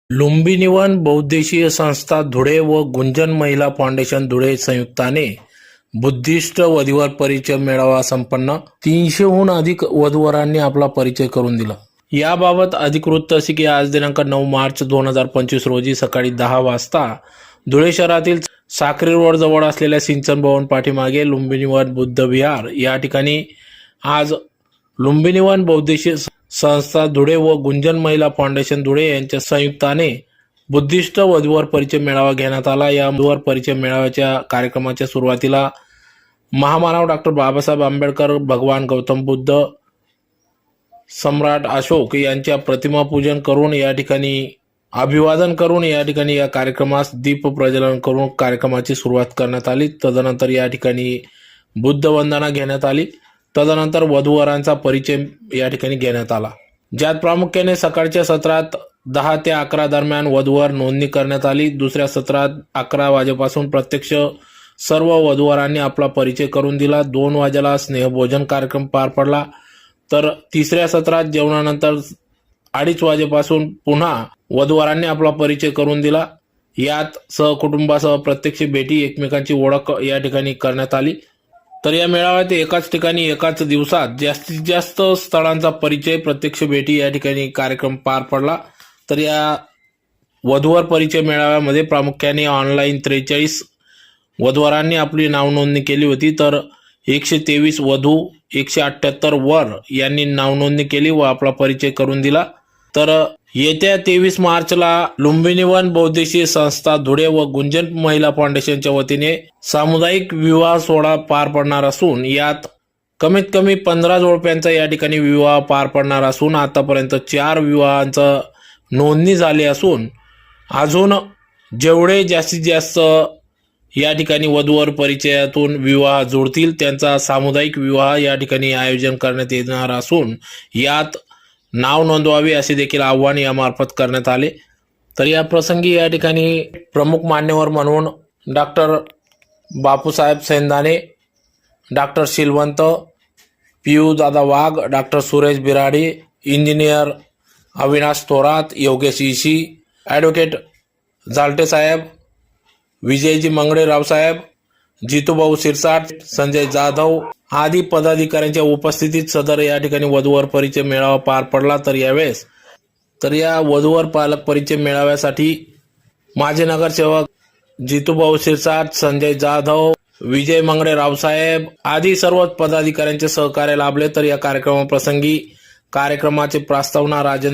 लुंबिनीवन बहुउद्देशीय संस्था धुळे व गुंजन महिला फाउंडेशन धुळे संयुक्ताने बुद्धिस्ट वधूवर परिचय मेळावा संपन्न. 300हून अधिक वधूवरांनी आपला परिचय करून दिला. याबाबत अधिकृत अशी की आज दिनांक 9 मार्च 2025 रोजी सकाळी 10 वाजता धुळे शहरातील साक्री रोड जवळ असलेल्या सिंचन भवन पाठीमागे लुंबिनीवन बुद्ध विहार या ठिकाणी आज लुंबिनीवन बहुउद्देशीय संस्था धुळे व गुंजन महिला फाउंडेशन धुळे यांच्या संयुक्ताने बुद्धिस्ट वधूवर परिचय मेळावा घेण्यात आला. या वधूवर परिचय मेळाव्याच्या कार्यक्रमाच्या सुरुवातीला महामानव डॉक्टर बाबासाहेब आंबेडकर, भगवान गौतम बुद्ध, सम्राट अशोक यांच्या प्रतिमा पूजन करून या ठिकाणी अभिवादन करून या ठिकाणी या कार्यक्रमास दीप प्रज्वलन करून कार्यक्रमाची सुरुवात करण्यात आली. तदनंतर या ठिकाणी बुद्ध वंदना घेण्यात आली. तदनंतर वधूवरांचा परिचय या ठिकाणी घेण्यात आला, ज्यात प्रामुख्याने सकाळच्या सत्रात 10 ते 11 दरम्यान वधूवर नोंदणी करण्यात आली. दुसऱ्या सत्रात 11 वाजेपासून प्रत्यक्ष सर्व वधूवरांनी आपला परिचय करून दिला. 2 वाजेला स्नेहभोजन कार्यक्रम पार पडला. तर तिसऱ्या सत्रात जेवणानंतर 2:30 वाजेपासून पुन्हा वधूवरांनी आपला परिचय करून दिला. यात सहकुटुंबासह प्रत्यक्ष भेटी, एकमेकांची ओळख या ठिकाणी करण्यात आली. तर या मेळाव्यात एकाच ठिकाणी एकाच दिवसात जास्तीत जास्त स्थळांचा परिचय, प्रत्यक्ष भेटी या ठिकाणी कार्यक्रम पार पडला. तर या वधूवर परिचय मेळाव्यामध्ये प्रामुख्याने ऑनलाईन 43 वधूवरांनी आपली नाव नोंदणी केली होती. तर 123 वधू, 178 वर यांनी नाव नोंदणी केली व आपला परिचय करून दिला. तर येत्या 23 मार्चला लुंबिनीवन बहुउद्देशीय संस्था धुळे व गुंजन महिला फाउंडेशनच्या वतीने सामुदायिक विवाह सोहळा पार पडणार असून यात कमीत कमी 15 जोडप्यांचा या ठिकाणी विवाह पार पडणार असून आतापर्यंत 4 विवाहांचा नोंदणी झाली असून अजून जेवढे जास्तीत जास्त या ठिकाणी वधूवर परिचयातून विवाह जोडतील त्यांचा सामुदायिक विवाह या ठिकाणी आयोजन करण्यात येणार असून यात नाव नोंदवावी असे देखील आव्हान यामार्फत करण्यात आले. तर या प्रसंगी या ठिकाणी प्रमुख मान्यवर म्हणून doctor Bapusaheb Sendane, doctor Shilwant, Piyu Dada Wagh, doctor Suresh Biradi, engineer Avinash Thorat, Yogesh Ishi, advocate Zalte Saheb, Vijayji Mangale Raosaheb, Jitubhau Sirsat, Sanjay Jadhav आदी पदाधिकाऱ्यांच्या उपस्थितीत सदर या ठिकाणी वधूवर परिचय मेळावा पार पडला. तर यावेळेस या वधूवर पालक परिचय मेळाव्यासाठी माजी नगरसेवक जितूभाऊ सिरसाट, संजय जाधव, विजय मंगळे रावसाहेब आदी सर्व पदाधिकाऱ्यांचे सहकार्य लाभले. तर या कार्यक्रमाप्रसंगी कार्यक्रमाचे प्रस्तावना राजेंद्र